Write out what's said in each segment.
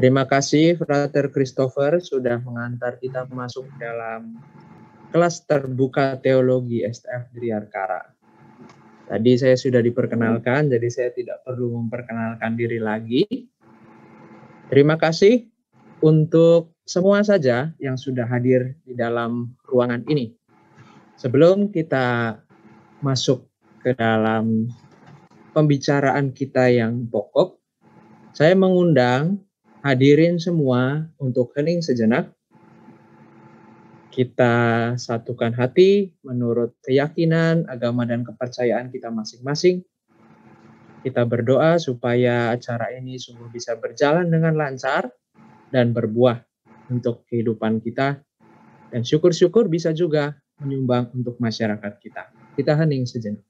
Terima kasih Frater Christopher sudah mengantar kita masuk dalam kelas terbuka teologi STF Driarkara. Tadi saya sudah diperkenalkan, jadi saya tidak perlu memperkenalkan diri lagi. Terima kasih untuk semua saja yang sudah hadir di dalam ruangan ini. Sebelum kita masuk ke dalam pembicaraan kita yang pokok, saya mengundang hadirin semua untuk hening sejenak. Kita satukan hati menurut keyakinan, agama, dan kepercayaan kita masing-masing. Kita berdoa supaya acara ini sungguh bisa berjalan dengan lancar dan berbuah untuk kehidupan kita. Dan syukur-syukur bisa juga menyumbang untuk masyarakat kita. Kita hening sejenak.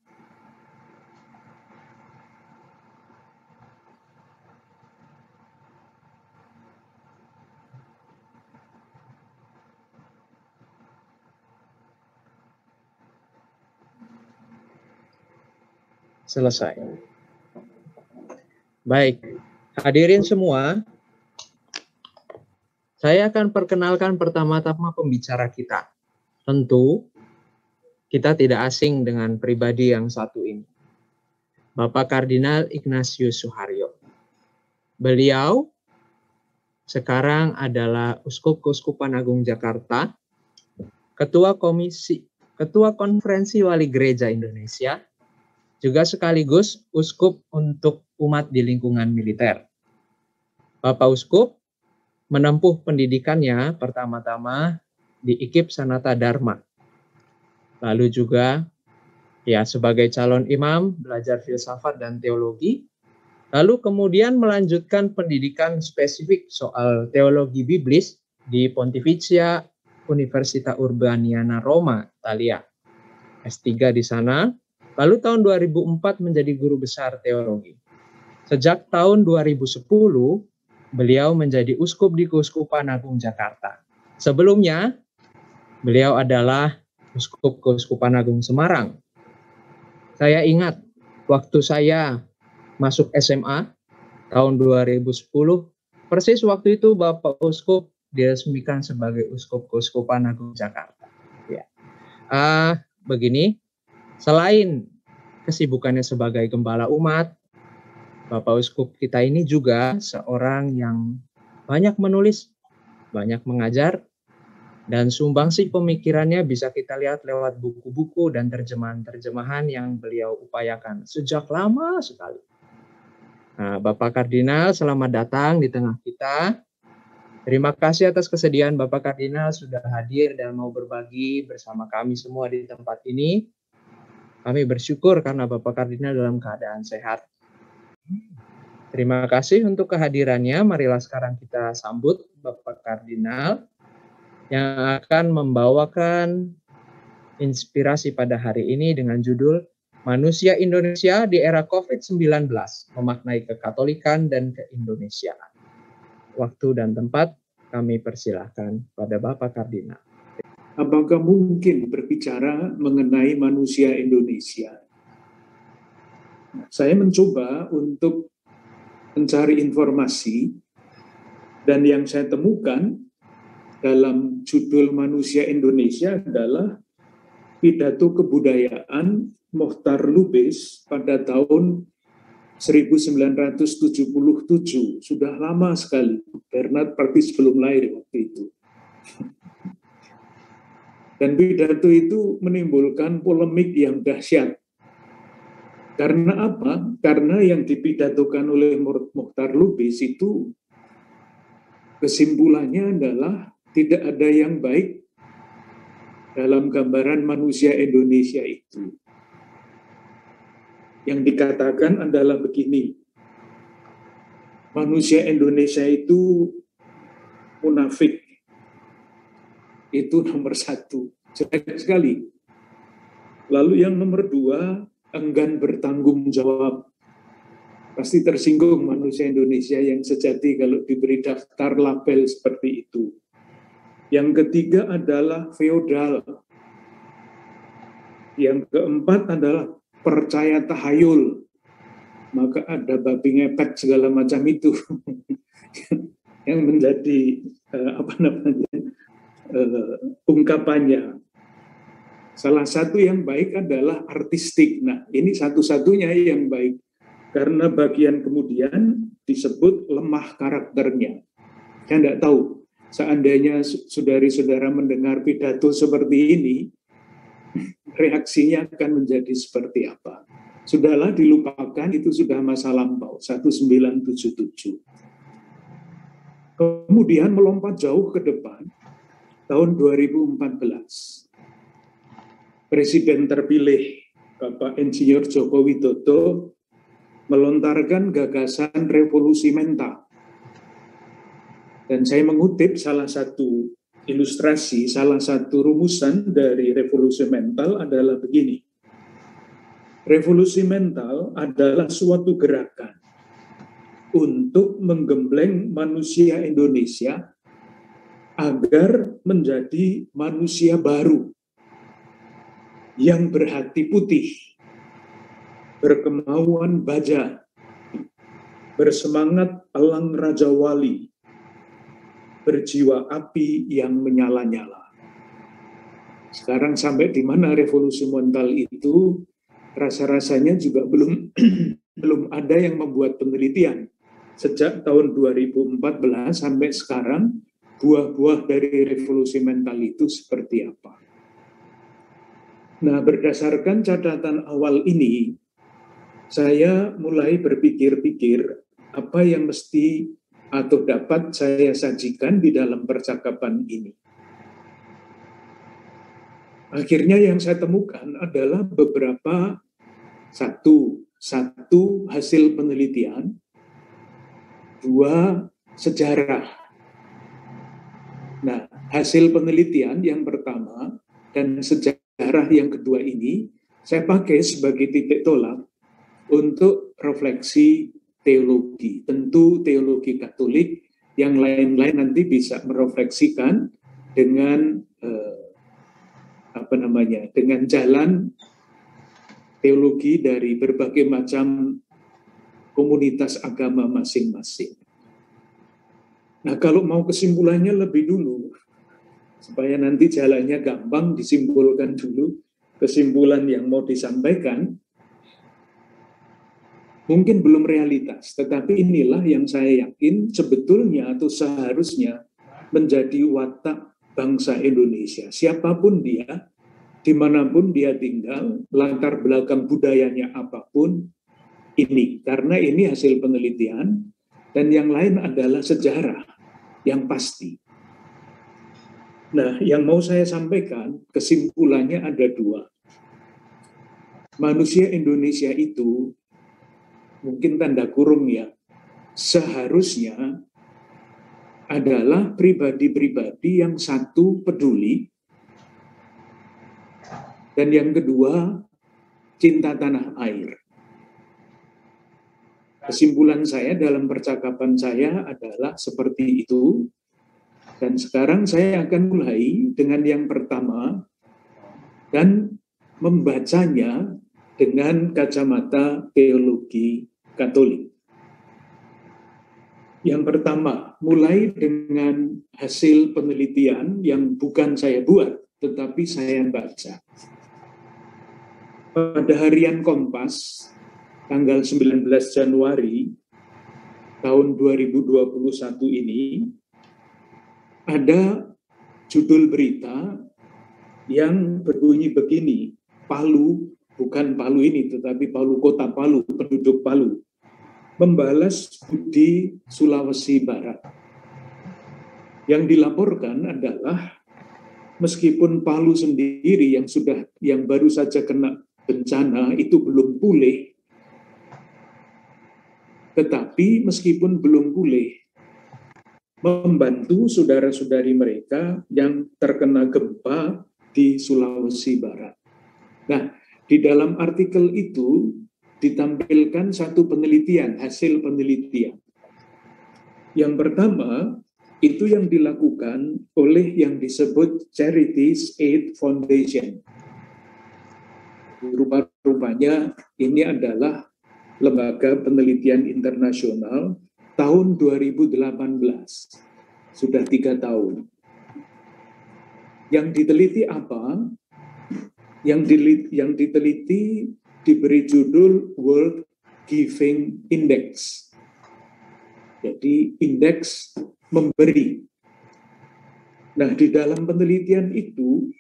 Selesai. Baik, hadirin semua, saya akan perkenalkan pertama-tama pembicara kita. Tentu, kita tidak asing dengan pribadi yang satu ini. Bapak Kardinal Ignatius Suharyo. Beliau sekarang adalah Uskup Keuskupan Agung Jakarta, Ketua Konferensi Wali Gereja Indonesia, juga sekaligus uskup untuk umat di lingkungan militer. Bapak Uskup menempuh pendidikannya pertama-tama di IKIP Sanata Dharma. Lalu juga sebagai calon imam belajar filsafat dan teologi. Lalu kemudian melanjutkan pendidikan spesifik soal teologi biblis di Pontificia Università Urbaniana Roma, Italia. S3 di sana. Lalu tahun 2004 menjadi guru besar teologi. Sejak tahun 2010, beliau menjadi uskup di Keuskupan Agung Jakarta. Sebelumnya, beliau adalah Uskup Keuskupan Agung Semarang. Saya ingat waktu saya masuk SMA tahun 2010, persis waktu itu Bapak Uskup diresmikan sebagai Uskup Keuskupan Agung Jakarta. Begini, selain kesibukannya sebagai gembala umat, Bapak Uskup kita ini juga seorang yang banyak menulis, banyak mengajar, dan sumbangsih pemikirannya bisa kita lihat lewat buku-buku dan terjemahan-terjemahan yang beliau upayakan sejak lama sekali. Nah, Bapak Kardinal, selamat datang di tengah kita. Terima kasih atas kesediaan Bapak Kardinal sudah hadir dan mau berbagi bersama kami semua di tempat ini. Kami bersyukur karena Bapak Kardinal dalam keadaan sehat. Terima kasih untuk kehadirannya. Marilah sekarang kita sambut Bapak Kardinal yang akan membawakan inspirasi pada hari ini dengan judul Manusia Indonesia di Era COVID-19, Memaknai Kekatolikan dan Keindonesiaan. Waktu dan tempat kami persilahkan pada Bapak Kardinal. Apakah mungkin berbicara mengenai manusia Indonesia? Saya mencoba untuk mencari informasi, dan yang saya temukan dalam judul Manusia Indonesia adalah pidato kebudayaan Mohtar Lubis pada tahun 1977. Sudah lama sekali, Bernard Partis belum lahir waktu itu. Dan pidato itu menimbulkan polemik yang dahsyat. Karena apa? Karena yang dipidatokan oleh Mohtar Lubis itu kesimpulannya adalah tidak ada yang baik dalam gambaran manusia Indonesia itu. Yang dikatakan adalah begini, manusia Indonesia itu munafik. Itu nomor satu, jelek sekali. Lalu yang nomor dua, enggan bertanggung jawab. Pasti tersinggung manusia Indonesia yang sejati kalau diberi daftar label seperti itu. Yang ketiga adalah feodal. Yang keempat adalah percaya tahayul. Maka ada babi ngepet segala macam itu. yang menjadi ungkapannya. Salah satu yang baik adalah artistik. Nah, ini satu-satunya yang baik. Karena bagian kemudian disebut lemah karakternya. Saya tidak tahu, seandainya saudari-saudara mendengar pidato seperti ini, reaksinya akan menjadi seperti apa. Sudahlah, dilupakan, itu sudah masa lampau, 1977. Kemudian melompat jauh ke depan, tahun 2014. Presiden terpilih Bapak Insinyur Joko Widodo melontarkan gagasan revolusi mental. Dan saya mengutip salah satu ilustrasi, salah satu rumusan dari revolusi mental adalah begini. Revolusi mental adalah suatu gerakan untuk menggembleng manusia Indonesia agar menjadi manusia baru yang berhati putih, berkemauan baja, bersemangat elang Raja Wali, berjiwa api yang menyala-nyala. Sekarang sampai di mana revolusi mental itu, rasa-rasanya juga belum ada yang membuat penelitian. Sejak tahun 2014 sampai sekarang, buah-buah dari revolusi mental itu seperti apa? Nah, berdasarkan catatan awal ini, saya mulai berpikir-pikir apa yang mesti atau dapat saya sajikan di dalam percakapan ini. Akhirnya yang saya temukan adalah beberapa satu hasil penelitian, dua sejarah. Nah, hasil penelitian yang pertama dan sejarah yang kedua ini saya pakai sebagai titik tolak untuk refleksi teologi. Tentu teologi Katolik, yang lain-lain nanti bisa merefleksikan dengan dengan jalan teologi dari berbagai macam komunitas agama masing-masing. Nah, kalau mau kesimpulannya lebih dulu, supaya nanti jalannya gampang, disimpulkan dulu kesimpulan yang mau disampaikan, mungkin belum realitas, tetapi inilah yang saya yakin sebetulnya atau seharusnya menjadi watak bangsa Indonesia. Siapapun dia, dimanapun dia tinggal, latar belakang budayanya apapun, ini. Karena ini hasil penelitian, dan yang lain adalah sejarah yang pasti. Nah, yang mau saya sampaikan, kesimpulannya ada dua. Manusia Indonesia itu, mungkin tanda kurung ya, seharusnya adalah pribadi-pribadi yang satu peduli, dan yang kedua cinta tanah air. Kesimpulan saya dalam percakapan saya adalah seperti itu. Dan sekarang saya akan mulai dengan yang pertama dan membacanya dengan kacamata teologi Katolik. Yang pertama, mulai dengan hasil penelitian yang bukan saya buat, tetapi saya baca. Pada harian Kompas, tanggal 19 Januari tahun 2021 ini, ada judul berita yang berbunyi begini, Palu, bukan Palu ini, tetapi Palu, kota Palu, penduduk Palu, membalas budi Sulawesi Barat. Yang dilaporkan adalah meskipun Palu sendiri yang baru saja kena bencana itu belum pulih, tetapi meskipun belum pulih, membantu saudara-saudari mereka yang terkena gempa di Sulawesi Barat. Nah, di dalam artikel itu ditampilkan satu penelitian, hasil penelitian. Yang pertama, itu yang dilakukan oleh yang disebut Charities Aid Foundation. Rupa-rupanya ini adalah lembaga penelitian internasional tahun 2018. Sudah 3 tahun. Yang diteliti apa? Yang diteliti diberi judul World Giving Index. Jadi indeks memberi. Nah, di dalam penelitian itu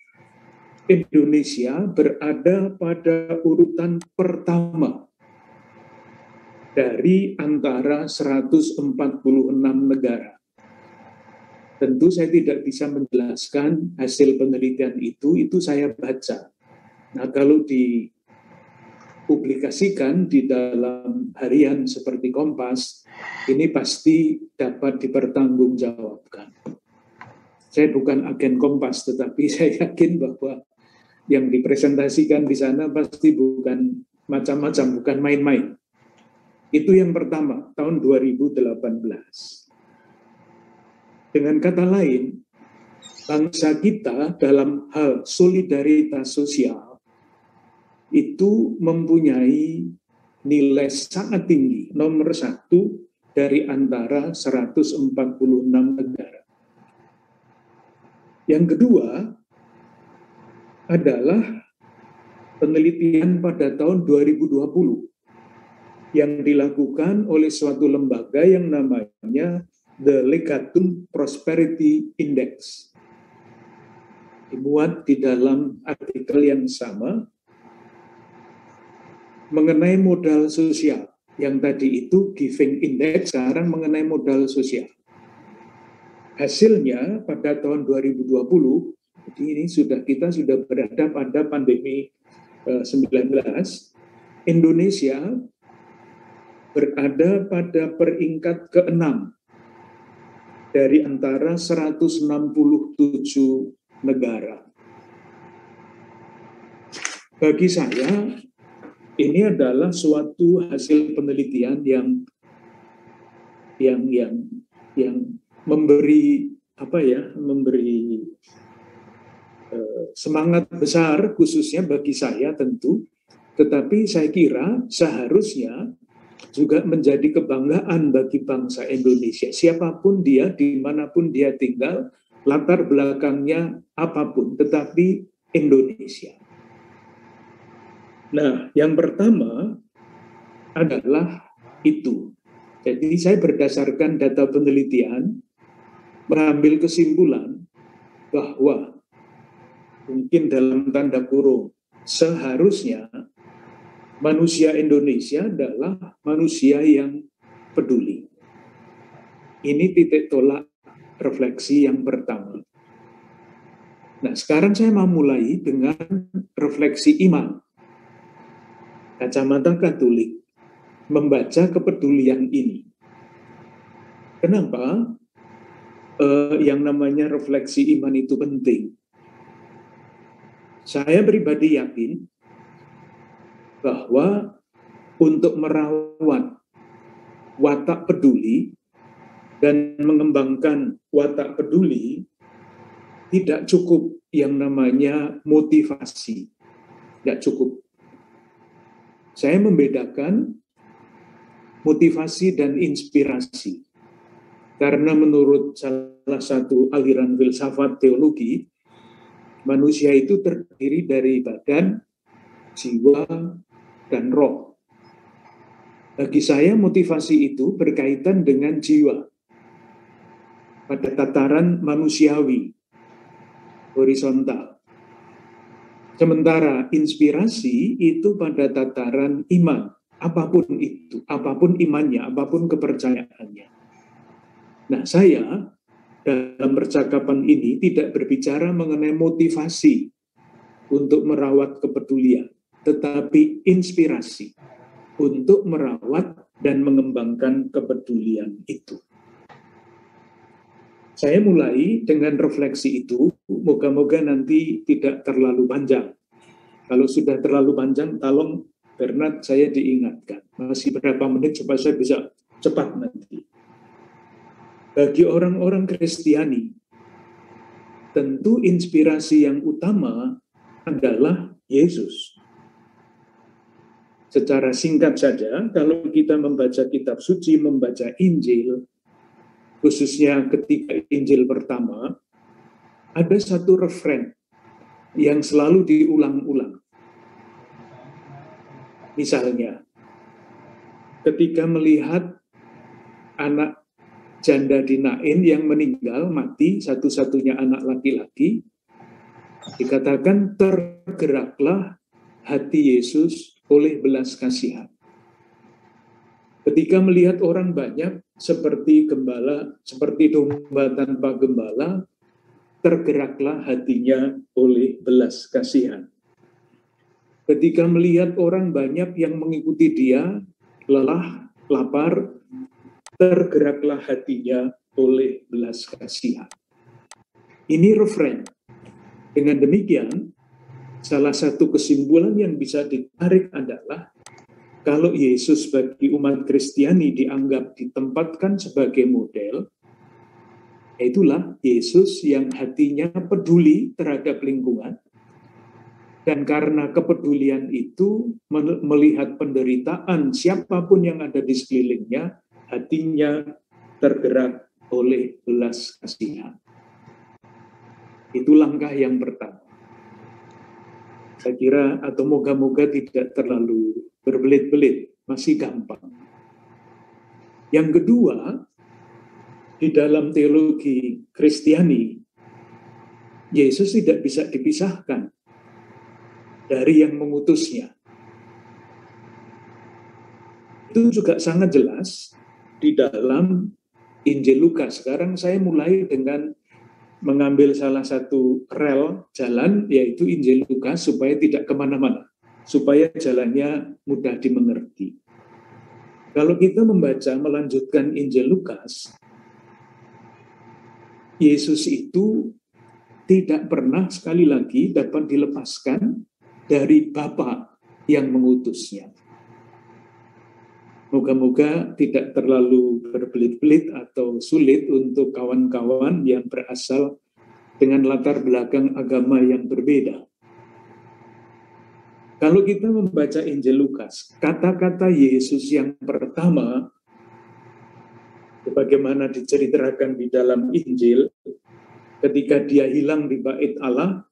Indonesia berada pada urutan pertama dari antara 146 negara. Tentu saya tidak bisa menjelaskan hasil penelitian itu saya baca. Nah, kalau dipublikasikan di dalam harian seperti Kompas, ini pasti dapat dipertanggungjawabkan. Saya bukan agen Kompas, tetapi saya yakin bahwa yang dipresentasikan di sana pasti bukan macam-macam, bukan main-main. Itu yang pertama, tahun 2018. Dengan kata lain, bangsa kita dalam hal solidaritas sosial itu mempunyai nilai sangat tinggi, nomor 1 dari antara 146 negara. Yang kedua adalah penelitian pada tahun 2020 yang dilakukan oleh suatu lembaga yang namanya The Legatum Prosperity Index. Dimuat di dalam artikel yang sama mengenai modal sosial. Yang tadi itu Giving Index, sekarang mengenai modal sosial. Hasilnya pada tahun 2020, jadi ini kita sudah berada pada pandemi 19, Indonesia berada pada peringkat ke-6 dari antara 167 negara. Bagi saya, ini adalah suatu hasil penelitian yang memberi semangat besar khususnya bagi saya tentu, tetapi saya kira seharusnya juga menjadi kebanggaan bagi bangsa Indonesia. Siapapun dia, dimanapun dia tinggal, latar belakangnya apapun, tetapi Indonesia. Nah, yang pertama adalah itu. Jadi saya berdasarkan data penelitian mengambil kesimpulan bahwa mungkin dalam tanda kurung seharusnya manusia Indonesia adalah manusia yang peduli. Ini titik tolak refleksi yang pertama. Nah, sekarang saya mau mulai dengan refleksi iman. Kacamata Katolik membaca kepedulian ini. Kenapa yang namanya refleksi iman itu penting? Saya pribadi yakin bahwa untuk merawat watak peduli dan mengembangkan watak peduli tidak cukup yang namanya motivasi. Tidak cukup. Saya membedakan motivasi dan inspirasi. Karena menurut salah satu aliran filsafat teologi, manusia itu terdiri dari badan, jiwa, dan roh. Bagi saya motivasi itu berkaitan dengan jiwa. Pada tataran manusiawi, horizontal. Sementara inspirasi itu pada tataran iman, apapun itu, apapun imannya, apapun kepercayaannya. Nah, saya dalam percakapan ini tidak berbicara mengenai motivasi untuk merawat kepedulian, tetapi inspirasi untuk merawat dan mengembangkan kepedulian itu. Saya mulai dengan refleksi itu, moga-moga nanti tidak terlalu panjang. Kalau sudah terlalu panjang, tolong Bernard saya diingatkan. Masih berapa menit supaya saya bisa cepat nanti. Bagi orang-orang Kristiani, tentu inspirasi yang utama adalah Yesus. secara singkat saja, kalau kita membaca kitab suci, membaca Injil, khususnya ketika Injil pertama, ada satu refrain yang selalu diulang-ulang. Misalnya, ketika melihat anak janda di Nain yang meninggal, mati, satu-satunya anak laki-laki, dikatakan tergeraklah hati Yesus oleh belas kasihan. Ketika melihat orang banyak seperti gembala, seperti domba tanpa gembala, tergeraklah hatinya oleh belas kasihan. Ketika melihat orang banyak yang mengikuti dia, lelah, lapar, tergeraklah hatinya oleh belas kasihan. Ini refrain. Dengan demikian, salah satu kesimpulan yang bisa ditarik adalah kalau Yesus bagi umat Kristiani dianggap ditempatkan sebagai model, itulah Yesus yang hatinya peduli terhadap lingkungan, dan karena kepedulian itu melihat penderitaan siapapun yang ada di sekelilingnya, hatinya tergerak oleh belas kasihan. Itu langkah yang pertama. Saya kira atau moga-moga tidak terlalu berbelit-belit, masih gampang. Yang kedua, di dalam teologi Kristiani, Yesus tidak bisa dipisahkan dari yang mengutusnya. Itu juga sangat jelas di dalam Injil Lukas. Sekarang saya mulai dengan mengambil salah satu rel jalan, yaitu Injil Lukas, supaya tidak kemana-mana, supaya jalannya mudah dimengerti. Kalau kita membaca, melanjutkan Injil Lukas, Yesus itu tidak pernah sekali lagi dapat dilepaskan dari Bapa yang mengutusnya. Moga-moga tidak terlalu berbelit-belit atau sulit untuk kawan-kawan yang berasal dengan latar belakang agama yang berbeda. Kalau kita membaca Injil Lukas, kata-kata Yesus yang pertama, sebagaimana diceritakan di dalam Injil, ketika dia hilang di bait Allah,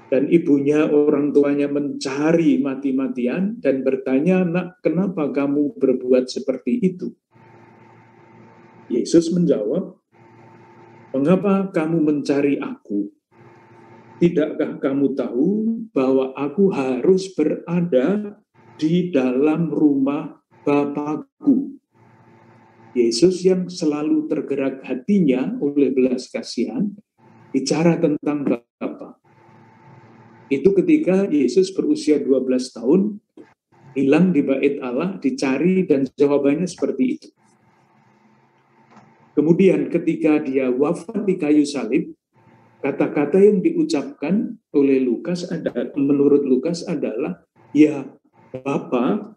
dan ibunya, orang tuanya mencari mati-matian dan bertanya, "Nak, kenapa kamu berbuat seperti itu?" Yesus menjawab, "Mengapa kamu mencari aku? Tidakkah kamu tahu bahwa aku harus berada di dalam rumah Bapakku?" Yesus yang selalu tergerak hatinya oleh belas kasihan, bicara tentang Bapa. Itu ketika Yesus berusia 12 tahun, hilang di bait Allah, dicari, dan jawabannya seperti itu. Kemudian ketika dia wafat di kayu salib, kata-kata yang diucapkan oleh Lukas menurut Lukas adalah, "Ya Bapa,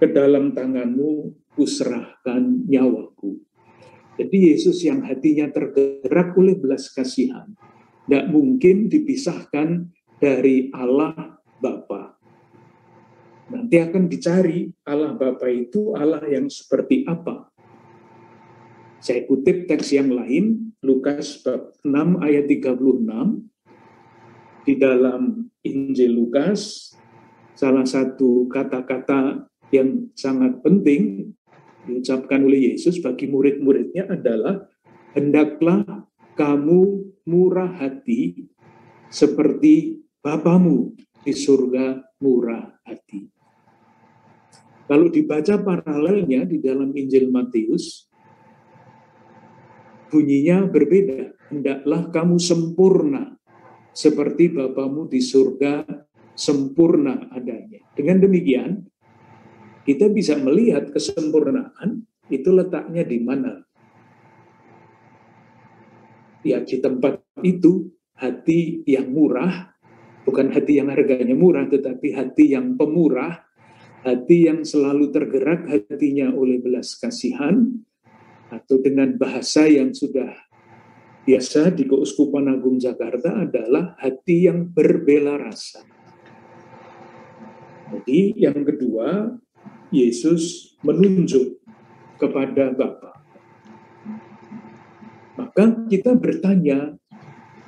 ke dalam tanganmu kuserahkan nyawaku." Jadi Yesus yang hatinya tergerak oleh belas kasihan, tidak mungkin dipisahkan dari Allah Bapa. Nanti akan dicari Allah Bapa itu Allah yang seperti apa. Saya kutip teks yang lain, Lukas bab 6 ayat 36. Di dalam Injil Lukas, salah satu kata-kata yang sangat penting diucapkan oleh Yesus bagi murid-muridnya adalah, "Hendaklah kamu murah hati seperti Bapamu di surga murah hati." Kalau dibaca paralelnya di dalam Injil Matius, bunyinya berbeda. "Hendaklah kamu sempurna seperti Bapamu di surga sempurna adanya." Dengan demikian, kita bisa melihat kesempurnaan itu letaknya di mana. Ya, di tempat itu, hati yang murah, bukan hati yang harganya murah, tetapi hati yang pemurah, hati yang selalu tergerak hatinya oleh belas kasihan, atau dengan bahasa yang sudah biasa di Keuskupan Agung Jakarta adalah hati yang berbela rasa. Jadi yang kedua, Yesus menunjuk kepada Bapa. Maka kita bertanya,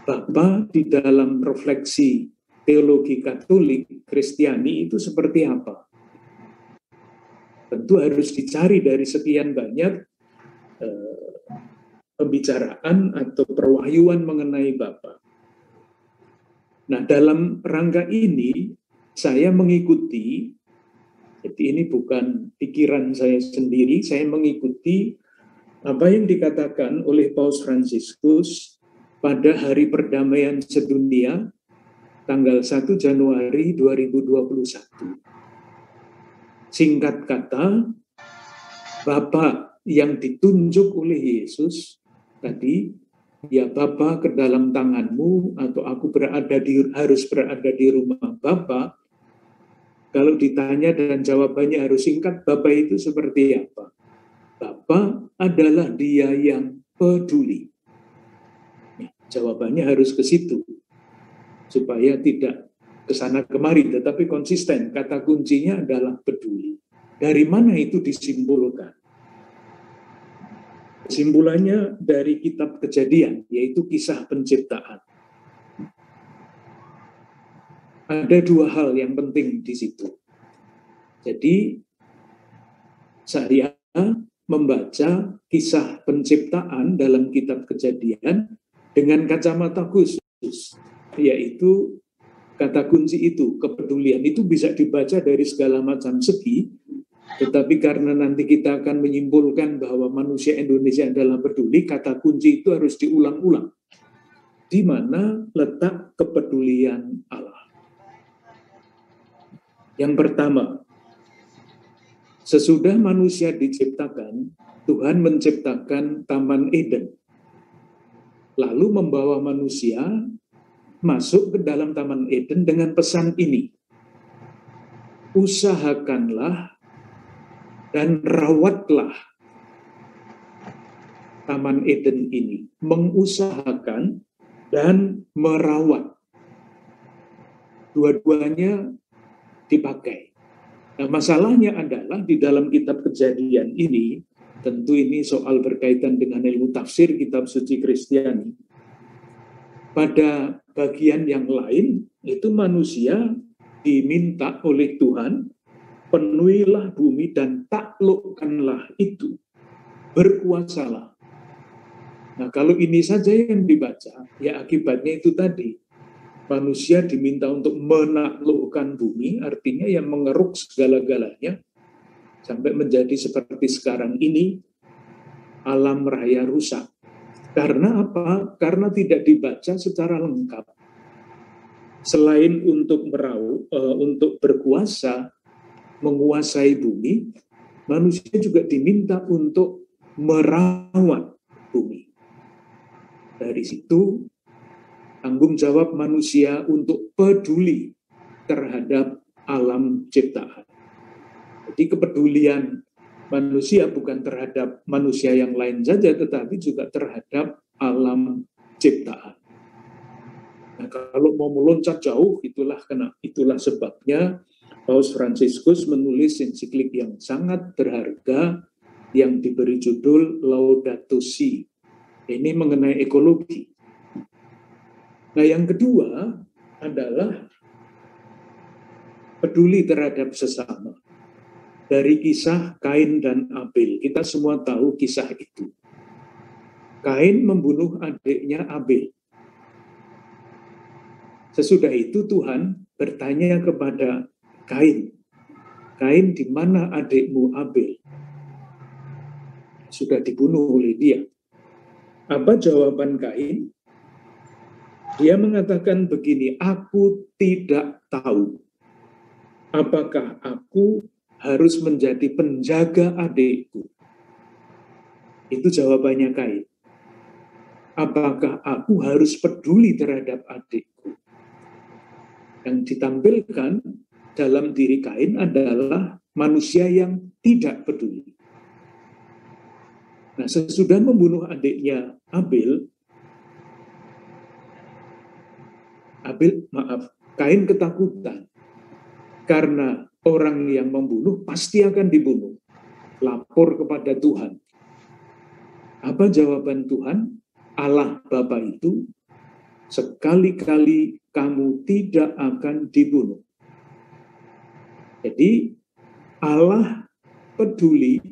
Bapa di dalam refleksi teologi Katolik, Kristiani itu seperti apa? Tentu harus dicari dari sekian banyak pembicaraan atau perwahyuan mengenai Bapa. Nah, dalam rangka ini saya mengikuti, jadi ini bukan pikiran saya sendiri, saya mengikuti apa yang dikatakan oleh Paus Fransiskus pada Hari Perdamaian Sedunia tanggal 1 Januari 2021. Singkat kata, Bapa yang ditunjuk oleh Yesus tadi, ya Bapa ke dalam tanganmu, atau aku harus berada di rumah Bapa. Kalau ditanya dan jawabannya harus singkat, Bapa itu seperti apa? Bapa adalah Dia yang peduli. Jawabannya harus ke situ, supaya tidak kesana kemari, tetapi konsisten. Kata kuncinya adalah peduli. Dari mana itu disimpulkan? Kesimpulannya dari kitab Kejadian, yaitu kisah penciptaan. Ada dua hal yang penting di situ. Jadi, saya membaca kisah penciptaan dalam kitab Kejadian dengan kacamata khusus, yaitu kata kunci itu, kepedulian. Itu bisa dibaca dari segala macam segi, tetapi karena nanti kita akan menyimpulkan bahwa manusia Indonesia adalah peduli, kata kunci itu harus diulang-ulang. Di mana letak kepedulian Allah? Yang pertama, sesudah manusia diciptakan, Tuhan menciptakan Taman Eden. Lalu membawa manusia masuk ke dalam Taman Eden dengan pesan ini. Usahakanlah dan rawatlah Taman Eden ini. Mengusahakan dan merawat. Dua-duanya dipakai. Nah, masalahnya adalah di dalam kitab Kejadian ini, tentu ini soal berkaitan dengan ilmu tafsir kitab suci Kristiani. Pada bagian yang lain, itu manusia diminta oleh Tuhan, penuhilah bumi dan taklukkanlah itu, berkuasalah. Nah, kalau ini saja yang dibaca, ya akibatnya itu tadi. Manusia diminta untuk menaklukkan bumi, artinya yang mengeruk segala-galanya, sampai menjadi seperti sekarang ini, alam raya rusak. Karena apa? Karena tidak dibaca secara lengkap. Selain untuk untuk berkuasa, menguasai bumi, manusia juga diminta untuk merawat bumi. Dari situ, tanggung jawab manusia untuk peduli terhadap alam ciptaan. Jadi kepedulian manusia bukan terhadap manusia yang lain saja, tetapi juga terhadap alam ciptaan. Nah, kalau mau meloncat jauh, itulah sebabnya Paus Fransiskus menulis ensiklik yang sangat berharga yang diberi judul Laudato Si. Ini mengenai ekologi. Nah, yang kedua adalah peduli terhadap sesama. Dari kisah Kain dan Abel, kita semua tahu kisah itu. Kain membunuh adiknya Abel. Sesudah itu Tuhan bertanya kepada Kain, Kain, di mana adikmu Abel? Sudah dibunuh oleh dia. Apa jawaban Kain? Dia mengatakan begini, aku tidak tahu apakah aku harus menjadi penjaga adikku. Itu jawabannya Kain. Apakah aku harus peduli terhadap adikku? Yang ditampilkan dalam diri Kain adalah manusia yang tidak peduli. Nah, sesudah membunuh adiknya Kain ketakutan. Karena orang yang membunuh pasti akan dibunuh. Lapor kepada Tuhan. Apa jawaban Tuhan? Allah Bapa itu, sekali-kali kamu tidak akan dibunuh. Jadi Allah peduli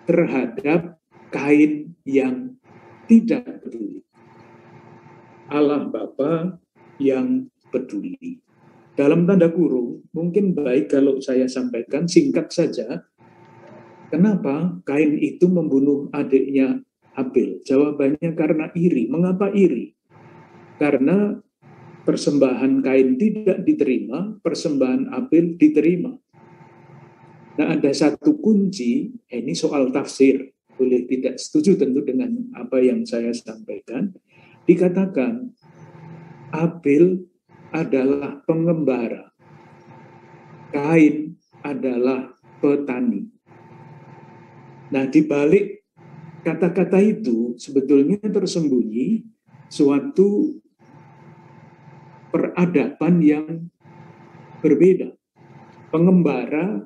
terhadap Kain yang tidak peduli. Allah Bapa yang peduli. Dalam tanda kurung, mungkin baik kalau saya sampaikan singkat saja, kenapa Kain itu membunuh adiknya Habel? Jawabannya karena iri. Mengapa iri? Karena persembahan Kain tidak diterima, persembahan Habel diterima. Nah, ada satu kunci, ini soal tafsir, boleh tidak setuju tentu dengan apa yang saya sampaikan. Dikatakan Habel adalah pengembara, Kain adalah petani. Nah, di balik kata-kata itu sebetulnya tersembunyi suatu peradaban yang berbeda. Pengembara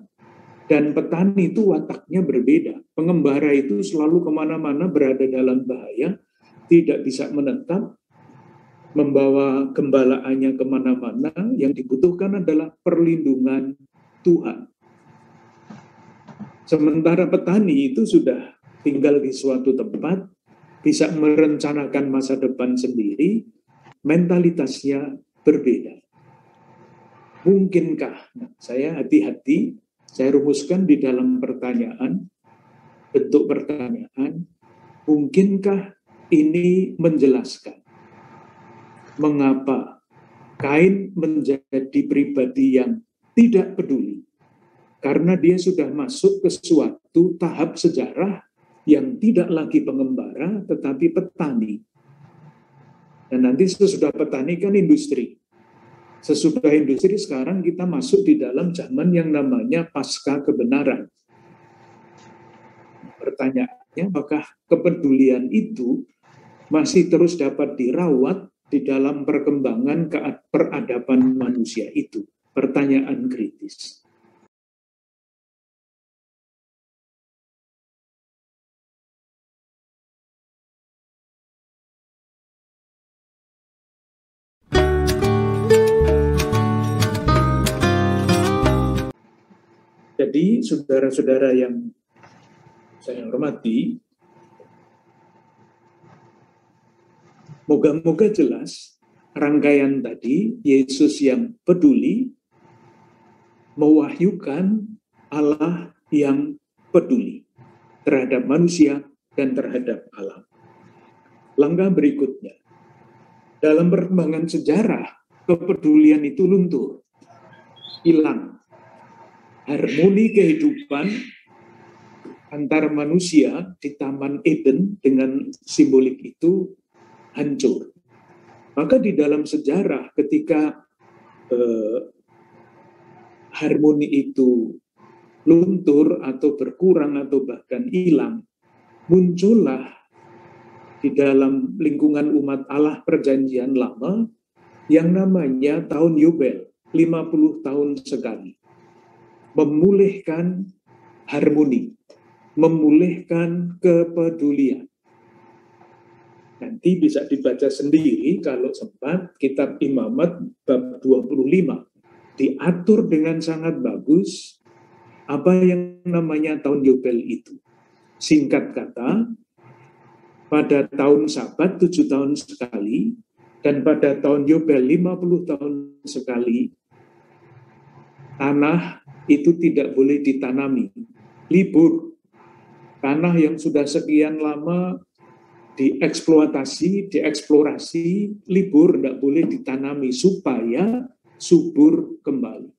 dan petani itu wataknya berbeda. Pengembara itu selalu kemana-mana berada dalam bahaya, tidak bisa menetap, membawa gembalaannya kemana-mana. Yang dibutuhkan adalah perlindungan Tuhan. Sementara petani itu sudah tinggal di suatu tempat, bisa merencanakan masa depan sendiri, mentalitasnya berbeda. Mungkinkah? Nah, saya hati-hati, saya rumuskan di dalam pertanyaan, bentuk pertanyaan, mungkinkah ini menjelaskan mengapa Kain menjadi pribadi yang tidak peduli? Karena dia sudah masuk ke suatu tahap sejarah yang tidak lagi pengembara, tetapi petani. Dan nanti sesudah petani kan industri. Sesudah industri sekarang kita masuk di dalam zaman yang namanya pasca kebenaran. Pertanyaannya, apakah kepedulian itu masih terus dapat dirawat di dalam perkembangan peradaban manusia itu? Pertanyaan kritis. Jadi, saudara-saudara yang saya hormati, moga-moga jelas rangkaian tadi, Yesus yang peduli, mewahyukan Allah yang peduli terhadap manusia dan terhadap alam. Langkah berikutnya, dalam perkembangan sejarah, kepedulian itu luntur, hilang. Harmoni kehidupan antar manusia di Taman Eden dengan simbolik itu hancur. Maka di dalam sejarah ketika harmoni itu luntur atau berkurang atau bahkan hilang, muncullah di dalam lingkungan umat Allah perjanjian lama yang namanya tahun Yobel, 50 tahun sekali. Memulihkan harmoni, memulihkan kepedulian. Nanti bisa dibaca sendiri kalau sempat kitab Imamat bab 25. Diatur dengan sangat bagus apa yang namanya tahun Yobel itu. Singkat kata, pada tahun Sabat 7 tahun sekali, dan pada tahun Yobel 50 tahun sekali, tanah itu tidak boleh ditanami, libur. Tanah yang sudah sekian lama dieksplorasi, libur, tidak boleh ditanami supaya subur kembali.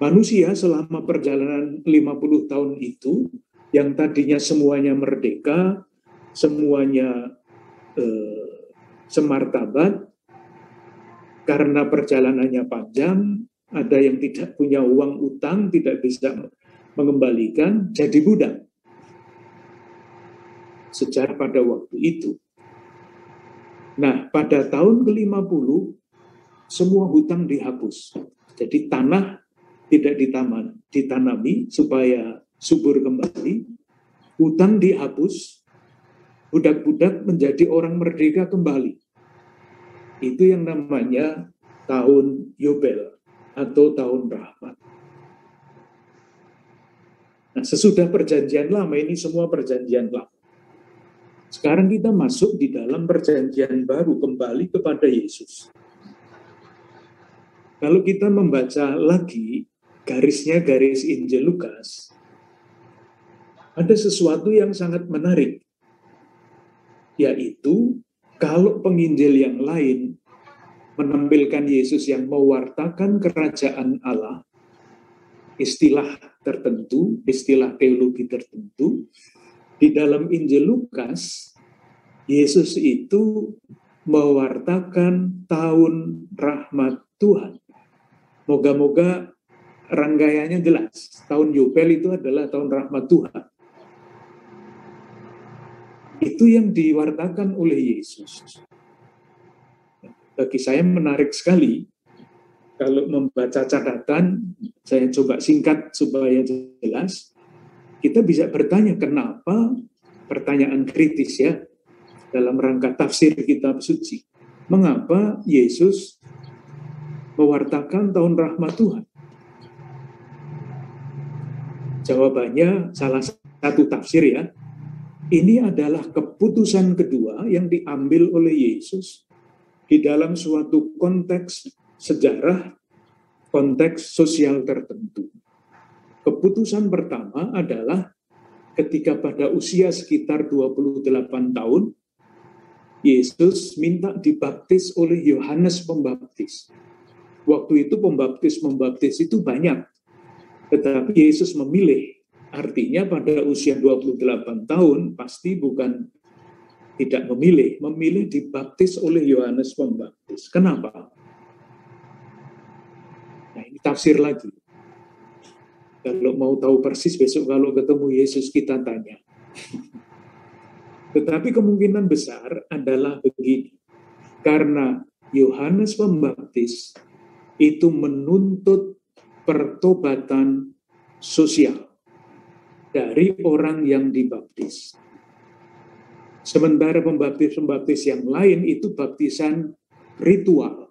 Manusia selama perjalanan 50 tahun itu, yang tadinya semuanya merdeka, semuanya semartabat, karena perjalanannya panjang, ada yang tidak punya uang utang, tidak bisa mengembalikan, jadi budak. Sejak pada waktu itu. Nah, pada tahun ke-50, semua hutang dihapus. Jadi tanah tidak ditanami supaya subur kembali, hutan dihapus, budak-budak menjadi orang merdeka kembali. Itu yang namanya tahun Yobel atau tahun rahmat. Nah, sesudah perjanjian lama, ini semua perjanjian lama. Sekarang kita masuk di dalam perjanjian baru, kembali kepada Yesus. Kalau kita membaca lagi garisnya, garis Injil Lukas, ada sesuatu yang sangat menarik, yaitu kalau penginjil yang lain menampilkan Yesus yang mewartakan kerajaan Allah, istilah tertentu, istilah teologi tertentu, di dalam Injil Lukas, Yesus itu mewartakan tahun rahmat Tuhan. Moga-moga rangkaiannya jelas. Tahun Yobel itu adalah tahun rahmat Tuhan. Itu yang diwartakan oleh Yesus. Bagi saya menarik sekali. Kalau membaca catatan, saya coba singkat supaya jelas. Kita bisa bertanya kenapa, pertanyaan kritis ya, dalam rangka tafsir kitab suci. Mengapa Yesus mewartakan tahun rahmat Tuhan? Jawabannya salah satu tafsir ya. Ini adalah keputusan kedua yang diambil oleh Yesus di dalam suatu konteks sejarah, konteks sosial tertentu. Keputusan pertama adalah ketika pada usia sekitar 28 tahun, Yesus minta dibaptis oleh Yohanes Pembaptis. Waktu itu pembaptis itu banyak, tetapi Yesus memilih. Artinya pada usia 28 tahun pasti bukan tidak memilih dibaptis oleh Yohanes Pembaptis. Kenapa? Nah, ini tafsir lagi. Kalau mau tahu persis, besok kalau ketemu Yesus kita tanya. Tetapi kemungkinan besar adalah begini. Karena Yohanes Pembaptis itu menuntut pertobatan sosial dari orang yang dibaptis. Sementara pembaptis-pembaptis yang lain itu baptisan ritual.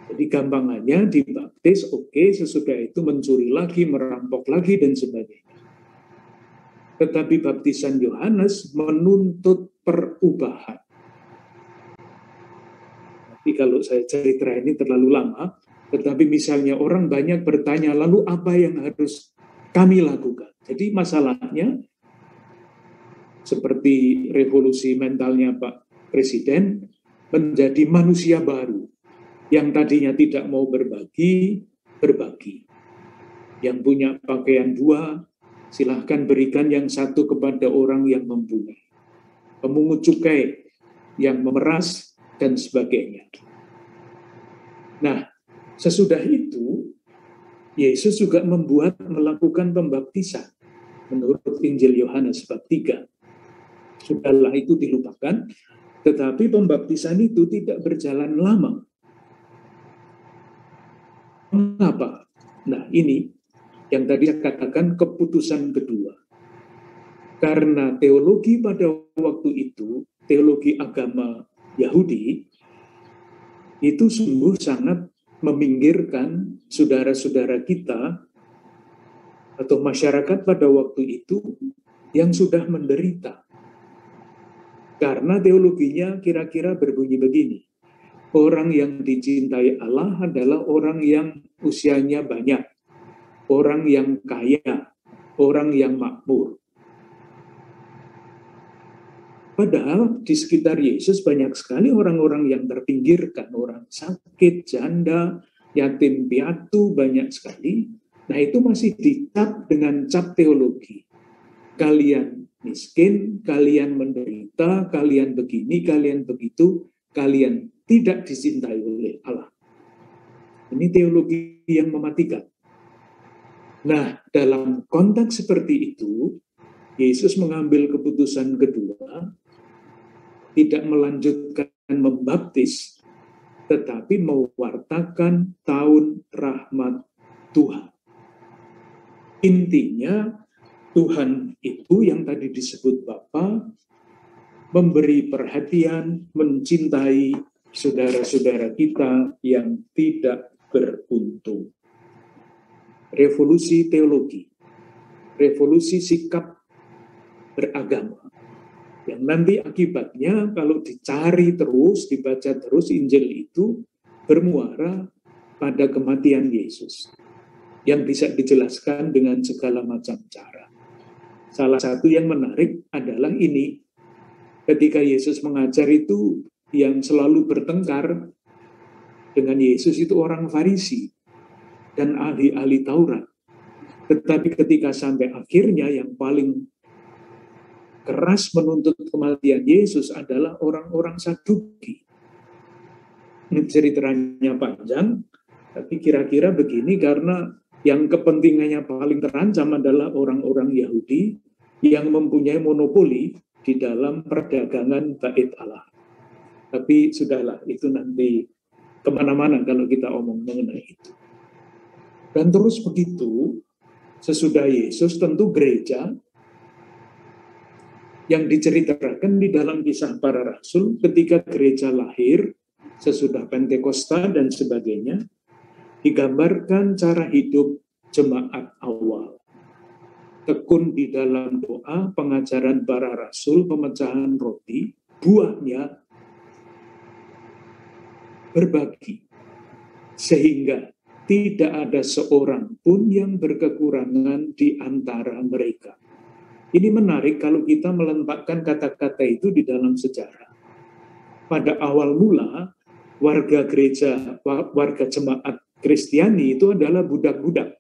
Jadi gampangannya dibaptis, oke, sesudah itu mencuri lagi, merampok lagi, dan sebagainya. Tetapi baptisan Yohanes menuntut perubahan. Tapi kalau saya cerita ini terlalu lama, tetapi misalnya orang banyak bertanya, lalu apa yang harus kami lakukan? Jadi masalahnya, seperti revolusi mentalnya Pak Presiden, menjadi manusia baru. Yang tadinya tidak mau berbagi. Yang punya pakaian 2, silahkan berikan yang 1 kepada orang yang mempunyai. Pemungut cukai yang memeras, dan sebagainya. Nah, sesudah itu, Yesus juga melakukan pembaptisan. Menurut Injil Yohanes bab 3. Sudahlah itu dilupakan, tetapi pembaptisan itu tidak berjalan lama. Mengapa? Nah, ini yang tadi saya katakan keputusan kedua. Karena teologi pada waktu itu, teologi agama Yahudi, itu sungguh sangat meminggirkan saudara-saudara kita atau masyarakat pada waktu itu yang sudah menderita. Karena teologinya kira-kira berbunyi begini. Orang yang dicintai Allah adalah orang yang usianya banyak, orang yang kaya, orang yang makmur. Padahal di sekitar Yesus banyak sekali orang-orang yang terpinggirkan, orang sakit, janda, yatim piatu, banyak sekali. Nah, itu masih dicap dengan cap teologi. Kalian miskin, kalian menderita, kalian begini, kalian begitu, kalian tidak dicintai oleh Allah. Ini teologi yang mematikan. Nah, dalam konteks seperti itu, Yesus mengambil keputusan kedua, tidak melanjutkan membaptis tetapi mewartakan tahun rahmat Tuhan. Intinya, Tuhan itu yang tadi disebut Bapa, memberi perhatian, mencintai saudara-saudara kita yang tidak beruntung. Revolusi teologi, revolusi sikap beragama, yang nanti akibatnya kalau dicari terus, dibaca terus Injil itu bermuara pada kematian Yesus yang bisa dijelaskan dengan segala macam cara. Salah satu yang menarik adalah ini, ketika Yesus mengajar itu yang selalu bertengkar dengan Yesus itu orang Farisi dan ahli-ahli Taurat. Tetapi ketika sampai akhirnya yang paling keras menuntut kematian Yesus adalah orang-orang Saduki. Ini ceritanya panjang, tapi kira-kira begini, karena yang kepentingannya paling terancam adalah orang-orang Yahudi yang mempunyai monopoli di dalam perdagangan bait Allah. Tapi sudahlah, itu nanti kemana-mana kalau kita omong mengenai itu. Dan terus begitu, sesudah Yesus tentu gereja yang diceritakan di dalam Kisah Para Rasul ketika gereja lahir, sesudah Pentakosta dan sebagainya, digambarkan cara hidup jemaat awal. Tekun di dalam doa, pengajaran para rasul, pemecahan roti, buahnya berbagi. Sehingga tidak ada seorang pun yang berkekurangan di antara mereka. Ini menarik kalau kita meletakkan kata-kata itu di dalam sejarah. Pada awal mula, warga gereja, warga jemaat Kristiani itu adalah budak-budak.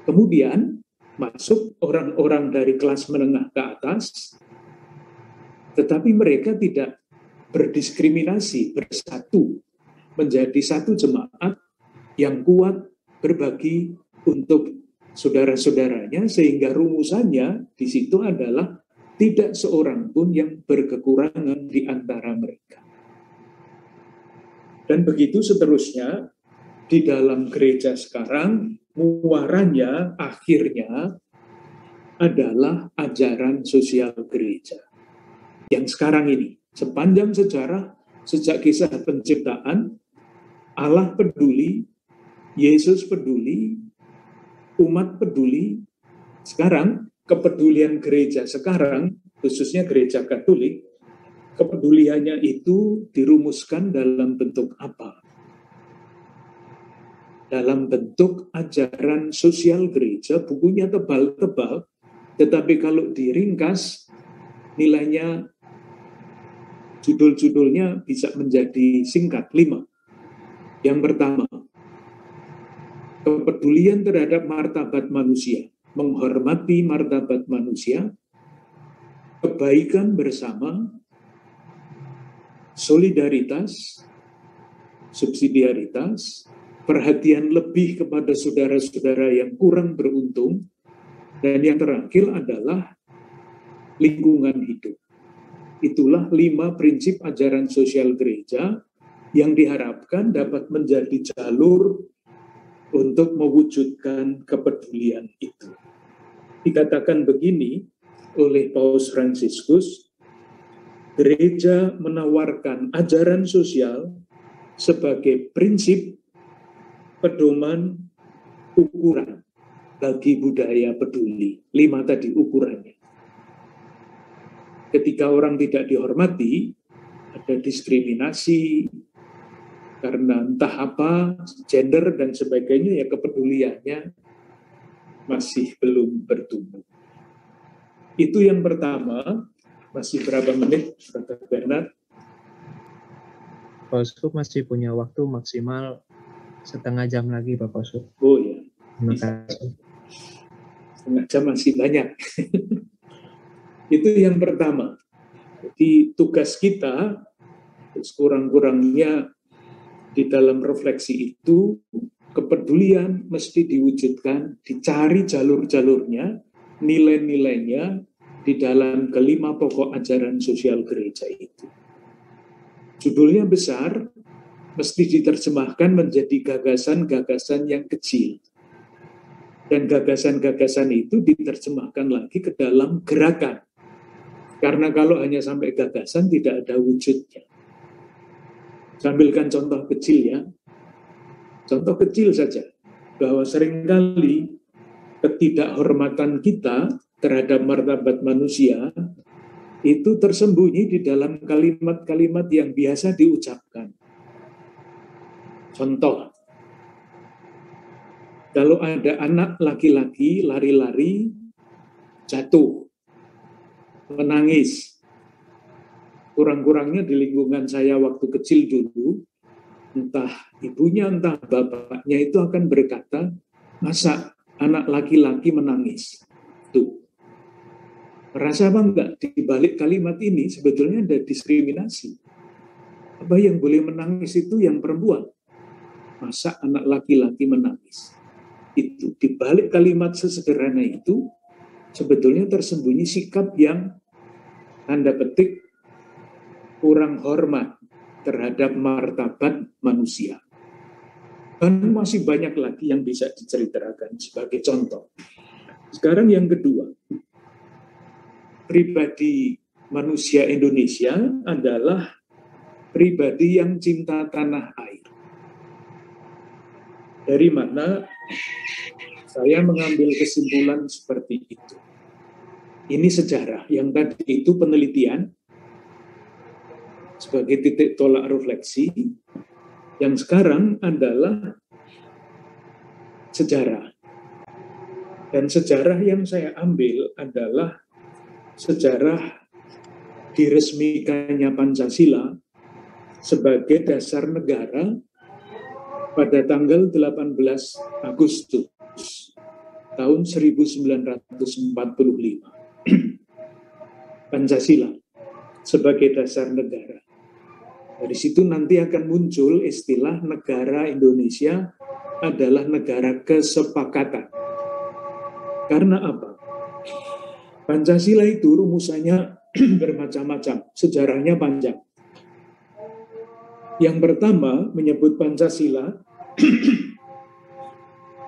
Kemudian masuk orang-orang dari kelas menengah ke atas, tetapi mereka tidak berdiskriminasi, bersatu, menjadi satu jemaat yang kuat berbagi untuk saudara-saudaranya, sehingga rumusannya di situ adalah tidak seorang pun yang berkekurangan di antara mereka. Dan begitu seterusnya, di dalam gereja sekarang, muaranya akhirnya adalah ajaran sosial gereja. Yang sekarang ini, sepanjang sejarah, sejak kisah penciptaan, Allah peduli, Yesus peduli, umat peduli. Sekarang kepedulian gereja sekarang, khususnya gereja Katolik, kepeduliannya itu dirumuskan dalam bentuk apa? Dalam bentuk ajaran sosial gereja, bukunya tebal-tebal, tetapi kalau diringkas, nilainya, judul-judulnya bisa menjadi singkat, 5. Yang pertama, kepedulian terhadap martabat manusia, menghormati martabat manusia, kebaikan bersama, solidaritas, subsidiaritas, perhatian lebih kepada saudara-saudara yang kurang beruntung, dan yang terakhir adalah lingkungan hidup. Itulah 5 prinsip ajaran sosial gereja yang diharapkan dapat menjadi jalur untuk mewujudkan kepedulian itu. Dikatakan begini oleh Paus Fransiskus, gereja menawarkan ajaran sosial sebagai prinsip pedoman ukuran bagi budaya peduli. 5 tadi ukurannya. Ketika orang tidak dihormati, ada diskriminasi, karena entah apa, gender dan sebagainya, ya kepeduliannya masih belum bertumbuh. Itu yang pertama. Masih berapa menit, Dr. Bernard? Pak Uskup masih punya waktu maksimal setengah jam lagi, Bapak Uskup. Oh ya. Terima kasih. Setengah jam masih banyak. Itu yang pertama. Jadi tugas kita, sekurang-kurangnya di dalam refleksi itu, kepedulian mesti diwujudkan, dicari jalur-jalurnya, nilai-nilainya di dalam 5 pokok ajaran sosial gereja itu. Judulnya besar, mesti diterjemahkan menjadi gagasan-gagasan yang kecil. Dan gagasan-gagasan itu diterjemahkan lagi ke dalam gerakan. Karena kalau hanya sampai gagasan tidak ada wujudnya. Sambilkan contoh kecil ya. Contoh kecil saja. Bahwa seringkali ketidakhormatan kita terhadap martabat manusia itu tersembunyi di dalam kalimat-kalimat yang biasa diucapkan. Contoh, kalau ada anak laki-laki lari-lari, jatuh, menangis. Kurang-kurangnya di lingkungan saya waktu kecil dulu, entah ibunya, entah bapaknya itu akan berkata, masa anak laki-laki menangis? Tuh. Merasa apa enggak? Di balik kalimat ini sebetulnya ada diskriminasi. Apa yang boleh menangis itu yang perempuan? Masa anak laki-laki menangis? Itu di balik kalimat sesederhana itu sebetulnya tersembunyi sikap yang tanda petik kurang hormat terhadap martabat manusia. Dan masih banyak lagi yang bisa diceritakan sebagai contoh. Sekarang yang kedua, pribadi manusia Indonesia adalah pribadi yang cinta tanah air. Dari mana saya mengambil kesimpulan seperti itu. Ini sejarah, yang tadi itu penelitian sebagai titik tolak refleksi, yang sekarang adalah sejarah. Dan sejarah yang saya ambil adalah sejarah diresmikannya Pancasila sebagai dasar negara pada tanggal 18 Agustus tahun 1945. Pancasila sebagai dasar negara. Dari situ nanti akan muncul istilah negara Indonesia adalah negara kesepakatan. Karena apa? Pancasila itu rumusannya bermacam-macam, sejarahnya panjang. Yang pertama menyebut Pancasila